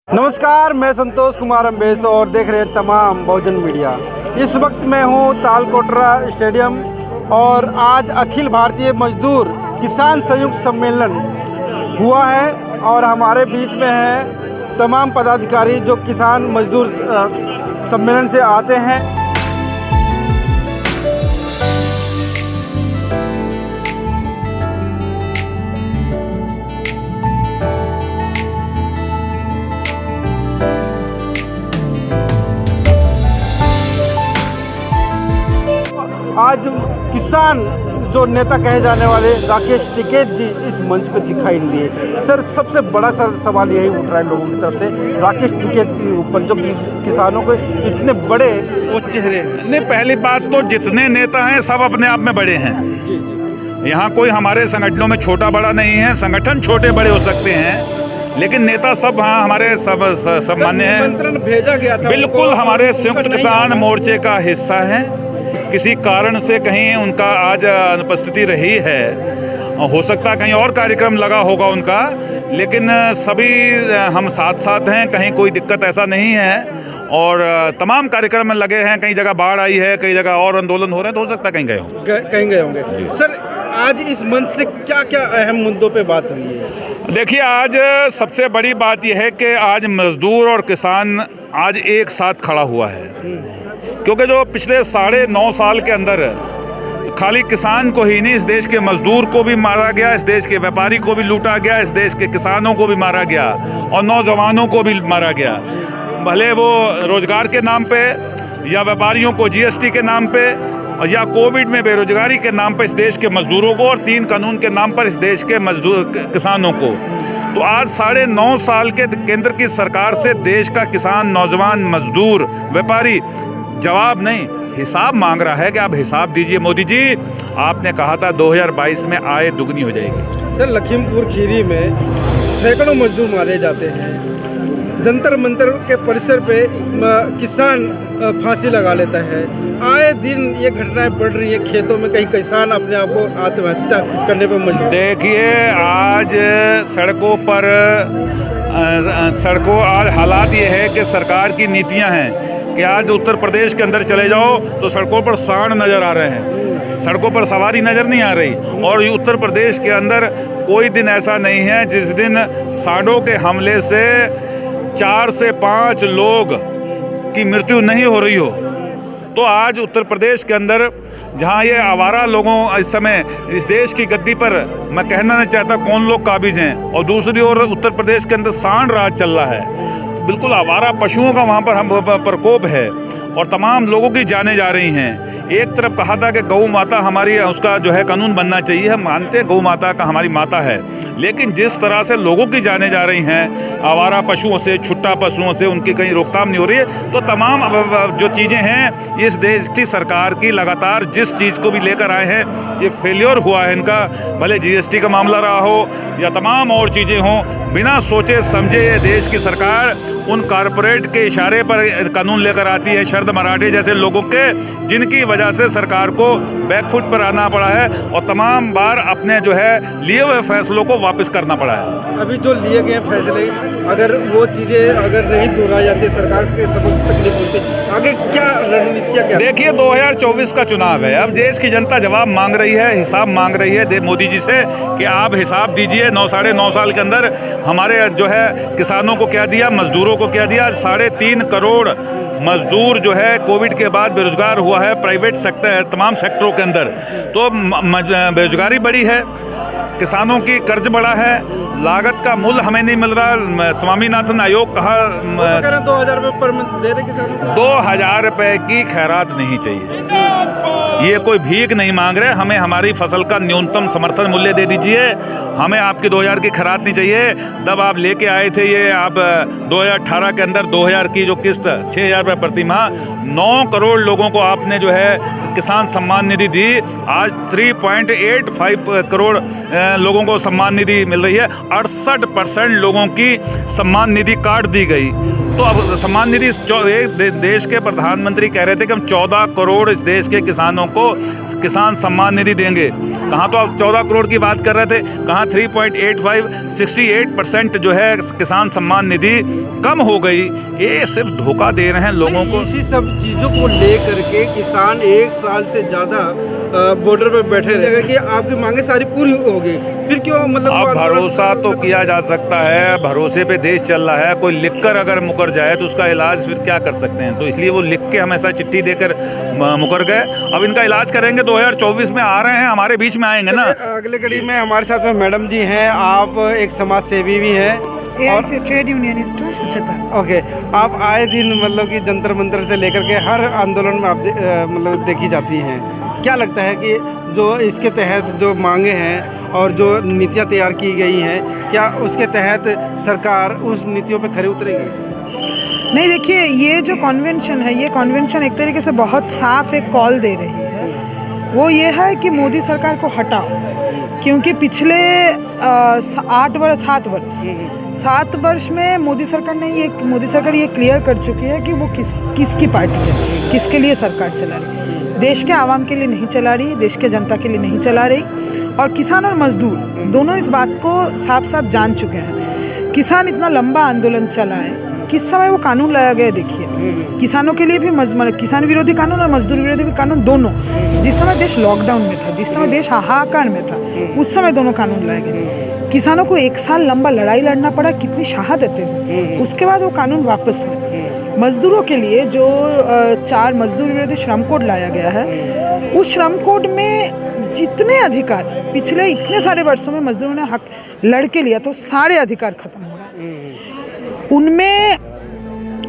नमस्कार, मैं संतोष कुमार अम्बेस और देख रहे हैं तमाम बहुजन मीडिया। इस वक्त मैं हूं तालकोटरा स्टेडियम और आज अखिल भारतीय मजदूर किसान संयुक्त सम्मेलन हुआ है और हमारे बीच में हैं तमाम पदाधिकारी जो किसान मजदूर सम्मेलन से आते हैं। आज किसान जो नेता कहे जाने वाले राकेश टिकैत जी इस मंच पे दिखाई नहीं दिए। सर, सबसे बड़ा सवाल यही उठ रहा है लोगों की तरफ से, राकेश टिकैत के ऊपर जो किसानों को इतने बड़े वो चेहरे नहीं। पहली बात तो जितने नेता हैं सब अपने आप में बड़े हैं। यहाँ कोई हमारे संगठनों में छोटा बड़ा नहीं है। संगठन छोटे बड़े हो सकते हैं लेकिन नेता सब हाँ हमारे सब मान्य हैं। निमंत्रण भेजा गया था, बिल्कुल हमारे संयुक्त किसान मोर्चे का हिस्सा है। किसी कारण से कहीं उनका आज अनुपस्थिति रही है, हो सकता है कहीं और कार्यक्रम लगा होगा उनका, लेकिन सभी हम साथ साथ हैं, कहीं कोई दिक्कत ऐसा नहीं है और तमाम कार्यक्रम में लगे हैं। कई जगह बाढ़ आई है, कई जगह और आंदोलन हो रहे हैं, तो हो सकता है कहीं गए होंगे। सर, आज इस मंच से क्या क्या अहम मुद्दों पे बात हुई है? देखिए, आज सबसे बड़ी बात यह है कि आज मजदूर और किसान आज एक साथ खड़ा हुआ है, क्योंकि जो पिछले 9.5 साल के अंदर खाली किसान को ही नहीं, इस देश के मजदूर को भी मारा गया, इस देश के व्यापारी को भी लूटा गया, इस देश के किसानों को भी मारा गया और नौजवानों को भी मारा गया। भले वो रोजगार के नाम पे या व्यापारियों को जीएसटी के नाम पे या कोविड में बेरोजगारी के नाम पे इस देश के मजदूरों को और 3 कानून के नाम पर इस देश के मजदूर किसानों को। तो आज 9.5 साल के केंद्र की सरकार से देश का किसान, नौजवान, मजदूर, व्यापारी जवाब नहीं, हिसाब मांग रहा है कि आप हिसाब दीजिए। मोदी जी, आपने कहा था 2022 में आय दुगनी हो जाएगी। सर, लखीमपुर खीरी में सैकड़ों मजदूर मारे जाते हैं। जंतर मंतर के परिसर पे किसान फांसी लगा लेता है। आए दिन ये घटनाएं बढ़ रही है। खेतों में कहीं किसान अपने आप को आत्महत्या करने पर मजबूर। देखिए, आज सड़कों आज हालात ये है कि सरकार की नीतियां हैं कि आज उत्तर प्रदेश के अंदर चले जाओ तो सड़कों पर सांड नज़र आ रहे हैं, सड़कों पर सवारी नज़र नहीं आ रही। और उत्तर प्रदेश के अंदर कोई दिन ऐसा नहीं है जिस दिन सांडों के हमले से 4 से 5 लोग की मृत्यु नहीं हो रही हो। तो आज उत्तर प्रदेश के अंदर जहां ये आवारा लोगों इस समय इस देश की गद्दी पर, मैं कहना नहीं चाहता कौन लोग काबिज हैं, और दूसरी ओर उत्तर प्रदेश के अंदर सांड राज चल रहा है। बिल्कुल आवारा पशुओं का वहाँ पर हम प्रकोप है और तमाम लोगों की जानें जा रही हैं। एक तरफ कहा था कि गौ माता हमारी, उसका जो है कानून बनना चाहिए, हम मानते हैं गौ माता का हमारी माता है, लेकिन जिस तरह से लोगों की जानें जा रही हैं आवारा पशुओं से, छुट्टा पशुओं से, उनकी कहीं रोकथाम नहीं हो रही है। तो तमाम जो चीज़ें हैं इस देश की सरकार की, लगातार जिस चीज़ को भी लेकर आए हैं ये फेलियर हुआ है इनका। भले जीएसटी का मामला रहा हो या तमाम और चीज़ें हों, बिना सोचे समझे ये देश की सरकार उन कारपोरेट के इशारे पर कानून लेकर आती है, शरद मराठे जैसे लोगों के, जिनकी वजह से सरकार को बैकफुट पर आना पड़ा है और तमाम बार अपने जो है लिए हुए फैसलों को वापस करना पड़ा है। अभी जो लिए गए फैसले, अगर वो चीज़ें अगर नहीं दोहराई जाती, सरकार के समक्ष तकलीफ होती, आगे क्या रणनीतियाँ क्या? देखिए, 2024 का चुनाव है। अब देश की जनता जवाब मांग रही है, हिसाब मांग रही है मोदी जी से कि आप हिसाब दीजिए। 9.5 साल के अंदर हमारे जो है किसानों को क्या दिया, मजदूरों को क्या दिया। 3.5 करोड़ मजदूर जो है कोविड के बाद बेरोजगार हुआ है प्राइवेट सेक्टर, तमाम सेक्टरों के अंदर। तो बेरोजगारी बढ़ी है, किसानों की कर्ज बढ़ा है, लागत का मूल्य हमें नहीं मिल रहा। स्वामीनाथन आयोग कहा 2000 रुपये पर मंथ दे रहे किसानों को। 2000 रुपये की खैरात नहीं चाहिए, ये कोई भीख नहीं मांग रहे। हमें हमारी फसल का न्यूनतम समर्थन मूल्य दे दीजिए, हमें आपकी 2000 की खैरात नहीं चाहिए। तब आप लेके आए थे ये, आप 2018 के अंदर 2000 की जो किस्त 6000 रुपये प्रति माह, 9 करोड़ लोगों को आपने जो है किसान सम्मान निधि दी। आज 3.85 करोड़ लोगों को सम्मान निधि मिल रही है। 68% लोगों की सम्मान निधि काट दी गई। तो अब सम्मान निधि, देश के प्रधानमंत्री कह रहे थे कि हम 14 करोड़ इस देश के किसानों को किसान सम्मान निधि देंगे। कहाँ तो आप 14 करोड़ की बात कर रहे थे, कहाँ 3.85 68% जो है किसान सम्मान निधि कम हो गई। ये सिर्फ धोखा दे रहे हैं लोगों को। इसी सब चीज़ों को लेकर के किसान 1 साल से ज़्यादा बॉर्डर पे बैठे रहेगा कि आपकी मांगे सारी पूरी हो गई, फिर क्यों मतलब अब भरोसा तो किया जा सकता है, भरोसे पे देश चल रहा है। कोई लिखकर अगर मुकर जाए तो उसका इलाज फिर क्या कर सकते हैं, तो इसलिए वो लिख के हमेशा चिट्ठी देकर मुकर गए। अब इनका इलाज करेंगे, 2024 में आ रहे हैं, हमारे बीच में आएंगे ना। अगले कड़ी में हमारे साथ में मैडम जी हैं, आप एक समाज सेवी भी हैं और ट्रेड यूनियनिस्ट हूँ सुचिता। ओके, आप आए दिन मतलब कि जंतर मंतर से लेकर के हर आंदोलन में आप मतलब देखी जाती हैं। क्या लगता है कि जो इसके तहत जो मांगे हैं और जो नीतियाँ तैयार की गई हैं, क्या उसके तहत सरकार उस नीतियों पे खरी उतरेगी? नहीं, देखिए, ये जो कन्वेंशन है, ये कन्वेंशन एक तरीके से बहुत साफ एक कॉल दे रही है। वो ये है कि मोदी सरकार को हटाओ, क्योंकि पिछले 7 वर्ष में मोदी सरकार ये क्लियर कर चुकी है कि वो किसकी पार्टी है, किसके लिए सरकार चला रही है। देश के आवाम के लिए नहीं चला रही, देश के जनता के लिए नहीं चला रही। और किसान और मजदूर दोनों इस बात को साफ साफ जान चुके हैं। किसान इतना लंबा आंदोलन चला है, किस समय वो कानून लाया गया देखिए, किसानों के लिए भी किसान विरोधी कानून और मजदूर विरोधी कानून दोनों। जिस समय देश लॉकडाउन में था, जिस समय देश हाहाकार में था, उस समय दोनों कानून लाए गए। किसानों को 1 साल लंबा लड़ाई लड़ना पड़ा, कितनी शहादतें हुई, उसके बाद वो कानून वापस हुए। मजदूरों के लिए जो 4 मजदूर विरोधी श्रम कोड लाया गया है, उस श्रम कोड में जितने अधिकार पिछले इतने सारे वर्षों में मजदूरों ने हक लड़ के लिया, तो सारे अधिकार खत्म हो रहे। उनमें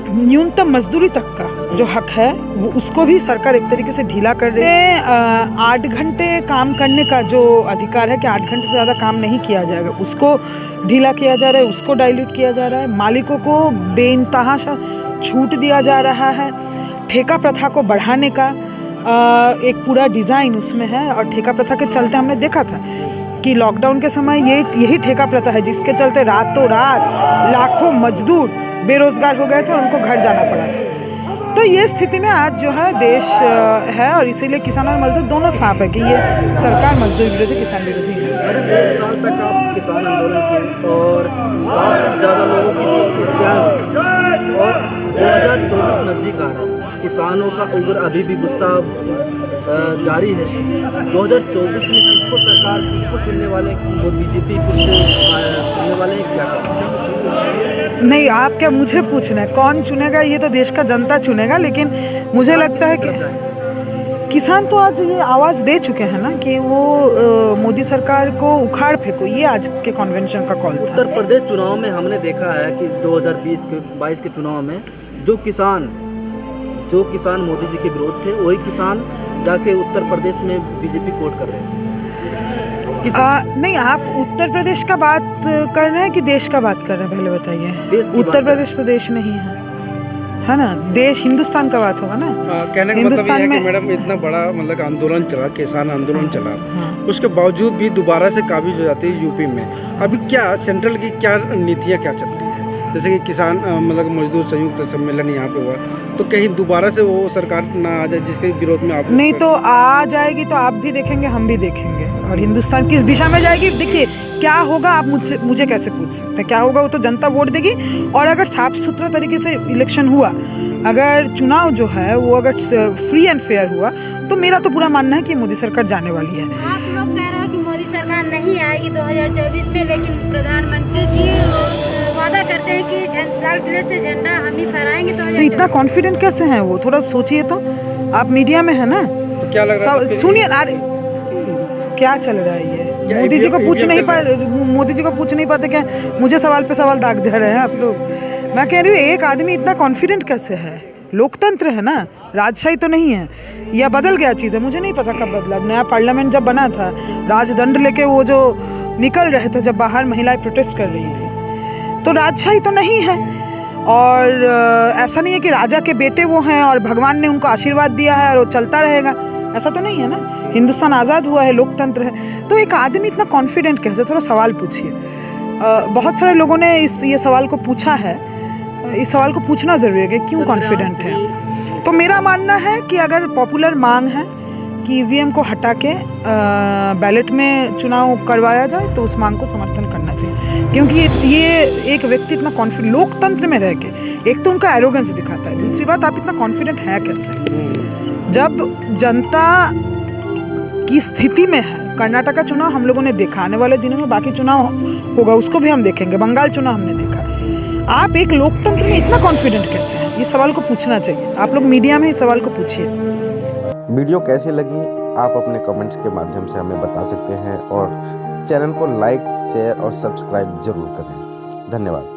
न्यूनतम मजदूरी तक का जो हक है, वो उसको भी सरकार एक तरीके से ढीला कर रही है। 8 घंटे काम करने का जो अधिकार है कि 8 घंटे से ज़्यादा काम नहीं किया जाएगा, उसको ढीला किया जा रहा है, उसको डाइल्यूट किया जा रहा है। मालिकों को बेइंतहा छूट दिया जा रहा है। ठेका प्रथा को बढ़ाने का एक पूरा डिज़ाइन उसमें है। और ठेका प्रथा के चलते हमने देखा था कि लॉकडाउन के समय यही ठेका प्रथा है जिसके चलते रातों रात लाखों मजदूर बेरोजगार हो गए थे और उनको घर जाना पड़ा था। तो ये स्थिति में आज जो है देश है, और इसीलिए किसान और मजदूर दोनों साफ है कि ये सरकार मजदूर विरोधी, किसान विरोधी है। मैडम, 1 साल तक आप किसान आंदोलन किए और 7 से ज़्यादा लोगों की हत्याएं हुई और 2024 नज़दीक आ रहा है। किसानों का उग्र अभी भी गुस्सा जारी है। 2024 में किसको सरकार, किसको चुनने वाले, वो बीजेपी फिर से चुनने वाले हैं, क्या करें? नहीं, आप क्या मुझे पूछना है कौन चुनेगा? ये तो देश का जनता चुनेगा। लेकिन मुझे लगता है कि किसान तो आज ये आवाज़ दे चुके हैं ना कि वो मोदी सरकार को उखाड़ फेंको। ये आज के कन्वेंशन का कॉल था। उत्तर प्रदेश चुनाव में हमने देखा है कि 2022 के चुनाव में जो किसान मोदी जी के विरोध थे, वही किसान जाके उत्तर प्रदेश में बीजेपी कोट कर रहे हैं। नहीं, आप उत्तर प्रदेश का बात कर रहे हैं कि देश का बात कर रहे हैं? पहले बताइए। उत्तर प्रदेश तो देश नहीं है ना? देश हिंदुस्तान का बात होगा ना। कहने का मतलब ये है कि मैडम इतना बड़ा मतलब आंदोलन चला, किसान आंदोलन चला, उसके बावजूद भी दोबारा से काबिज हो जाती है यूपी में। अभी क्या सेंट्रल की क्या नीतियाँ क्या चल रही है? जैसे कि किसान मतलब मजदूर संयुक्त सम्मेलन यहाँ पे हुआ, तो कहीं दोबारा से वो सरकार ना आ जाए जिसके विरोध में आप नहीं, तो आ जाएगी तो आप भी देखेंगे, हम भी देखेंगे। और हिंदुस्तान किस दिशा में जाएगी, देखिए क्या होगा आप मुझे कैसे पूछ सकते हैं? क्या होगा वो तो जनता वोट देगी। और अगर साफ सुथरा तरीके से इलेक्शन हुआ, अगर चुनाव जो है वो अगर फ्री एंड फेयर हुआ, तो मेरा तो पूरा मानना है कि मोदी सरकार जाने वाली है। आप लोग कह रहे हो कि मोदी सरकार नहीं आएगी 2024 में, लेकिन प्रधानमंत्री जी वादा करते हैं कि लाल किले से झंडा हम ही फहराएंगे। तो इतना कॉन्फिडेंट कैसे हैं वो? थोड़ा सोचिए तो। आप मीडिया में है ना, तो क्या लग रहा है? सुनिए, अरे क्या चल रहा है ये? मोदी जी को पूछ नहीं पाते क्या? मुझे सवाल पे सवाल दाग दे रहे हैं आप लोग। मैं कह रही हूँ, एक आदमी इतना कॉन्फिडेंट कैसे है? लोकतंत्र है ना, राजशाही तो नहीं है। या बदल गया चीज़ है, मुझे नहीं पता कब बदला। नया पार्लियामेंट जब बना था, राजदंड लेके वो जो निकल रहे थे, जब बाहर महिलाएं प्रोटेस्ट कर रही थी, तो राजशाही तो नहीं है। और ऐसा नहीं है कि राजा के बेटे वो हैं और भगवान ने उनको आशीर्वाद दिया है और वो चलता रहेगा, ऐसा तो नहीं है ना। हिंदुस्तान आज़ाद हुआ है, लोकतंत्र है। तो एक आदमी इतना कॉन्फिडेंट कैसे? थोड़ा सवाल पूछिए। बहुत सारे लोगों ने ये सवाल को पूछा है। इस सवाल को पूछना ज़रूरी है कि क्यों कॉन्फिडेंट है। तो मेरा मानना है कि अगर पॉपुलर मांग है कि ईवीएम को हटा के बैलेट में चुनाव करवाया जाए तो उस मांग को समर्थन करना चाहिए, क्योंकि ये एक व्यक्ति इतना कॉन्फिडेंट लोकतंत्र में रह के, एक तो उनका एरोगेंस दिखाता है, दूसरी बात आप इतना कॉन्फिडेंट है कैसे जब जनता की स्थिति में है। कर्नाटक का चुनाव हम लोगों ने देखा, आने वाले दिनों में बाकी चुनाव होगा उसको भी हम देखेंगे, बंगाल चुनाव हमने देखा। आप एक लोकतंत्र में इतना कॉन्फिडेंट कैसे हैं, ये सवाल को पूछना चाहिए। आप लोग मीडिया में इस सवाल को पूछिए। वीडियो कैसी लगी आप अपने कमेंट्स के माध्यम से हमें बता सकते हैं और चैनल को लाइक, शेयर और सब्सक्राइब जरूर करें। धन्यवाद।